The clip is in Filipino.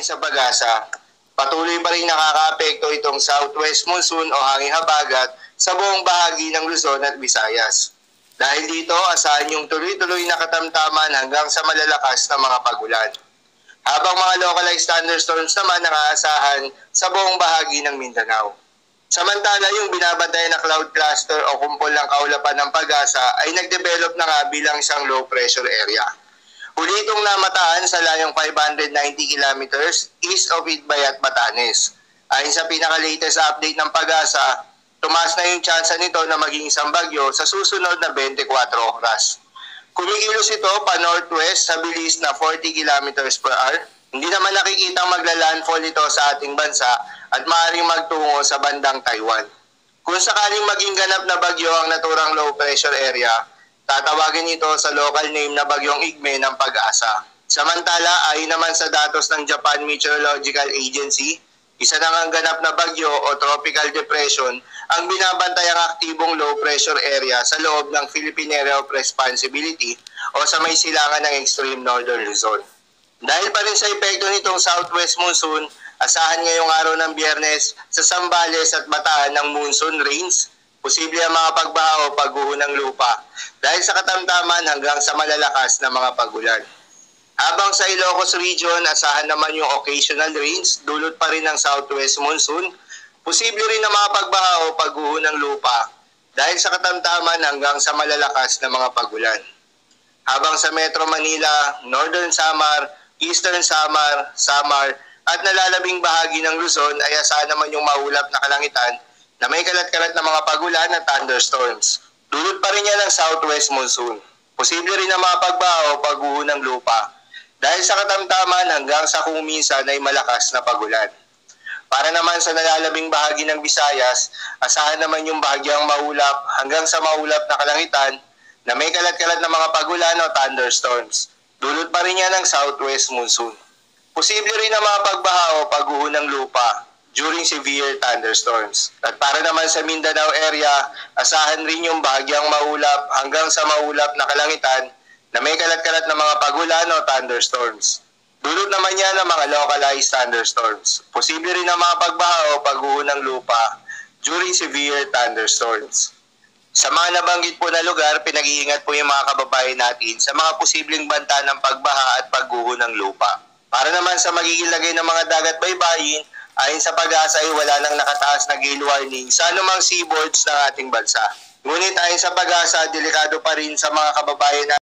sa pag-asa, patuloy pa rin nakakaapekto itong southwest monsoon o hanging habagat sa buong bahagi ng Luzon at Visayas. Dahil dito, asahan yung tuloy-tuloy na katamtaman hanggang sa malalakas na mga pagulan. Habang mga localized thunderstorms naman nakaasahan sa buong bahagi ng Mindanao. Samantala, yung binabantayan na cloud cluster o kumpol ng kaulapan ng pag-asa ay nagdevelop na nga bilang isang low pressure area. Huli itong namataan sa layong 590 kilometers east of Itbayat, Batanes. Ayon sa pinaka-latest update ng pag-asa, tumaas na yung tsansa nito na maging isang bagyo sa susunod na 24 oras. Kumikilos ito pa northwest sa bilis na 40 kilometers per hour. Hindi naman nakikitang magla-landfall ito sa ating bansa at maaaring magtungo sa bandang Taiwan. Kung sakaling maging ganap na bagyo ang naturang low pressure area, tatawagin ito sa local name na Bagyong Igme ng Pag-asa. Samantala, ayon naman sa datos ng Japan Meteorological Agency, isa na ngang ganap na bagyo o tropical depression ang binabantayang aktibong low pressure area sa loob ng Philippine Area of Responsibility o sa may silangan ng extreme northern Luzon. Dahil pa rin sa epekto nitong southwest monsoon, asahan ngayong araw ng Biyernes sa Zambales at Bataan ng monsoon rains, posible ang mga pagbaha o pagguho ng lupa dahil sa katamtaman hanggang sa malalakas na mga pagulan. Habang sa Ilocos Region, asahan naman yung occasional rains, dulot pa rin ng southwest monsoon, posible rin na mga pagbaha o pagguho ng lupa dahil sa katamtaman hanggang sa malalakas na mga pagulan. Habang sa Metro Manila, Northern Samar, Eastern Samar at nalalabing bahagi ng Luzon ay asahan naman yung maulap na kalangitan na may kalat-kalat na mga pagulan at thunderstorms. Dulot pa rin yan ng southwest monsoon. Posible rin na mga pagbaha o pagguho ng lupa dahil sa katamtaman hanggang sa kung minsan ay malakas na pagulan. Para naman sa nalalabing bahagi ng Visayas, asahan naman yung bahagyang maulap hanggang sa maulap na kalangitan na may kalat-kalat na mga pagulan o thunderstorms. Dulot pa rin yan ng southwest monsoon. Posible rin na mga pagbaha o pagguho ng lupa during severe thunderstorms. At para naman sa Mindanao area, asahan rin yung bahagyang maulap hanggang sa maulap na kalangitan na may kalat-kalat na mga pagulan o thunderstorms. Dulot naman yan ng mga localized thunderstorms. Posible rin na mga pagbaha o pagguho ng lupa during severe thunderstorms. Sa mga nabanggit po na lugar, pinag-iingat po yung mga kababayan natin sa mga posibleng banta ng pagbaha at pagguho ng lupa. Para naman sa magiging lagay ng mga dagat baybayin, ayon sa Pag-asa ay wala nang nakataas na gale warning sa anumang seaboards ng ating bansa. Ngunit ayon sa Pag-asa, delikado pa rin sa mga kababayan natin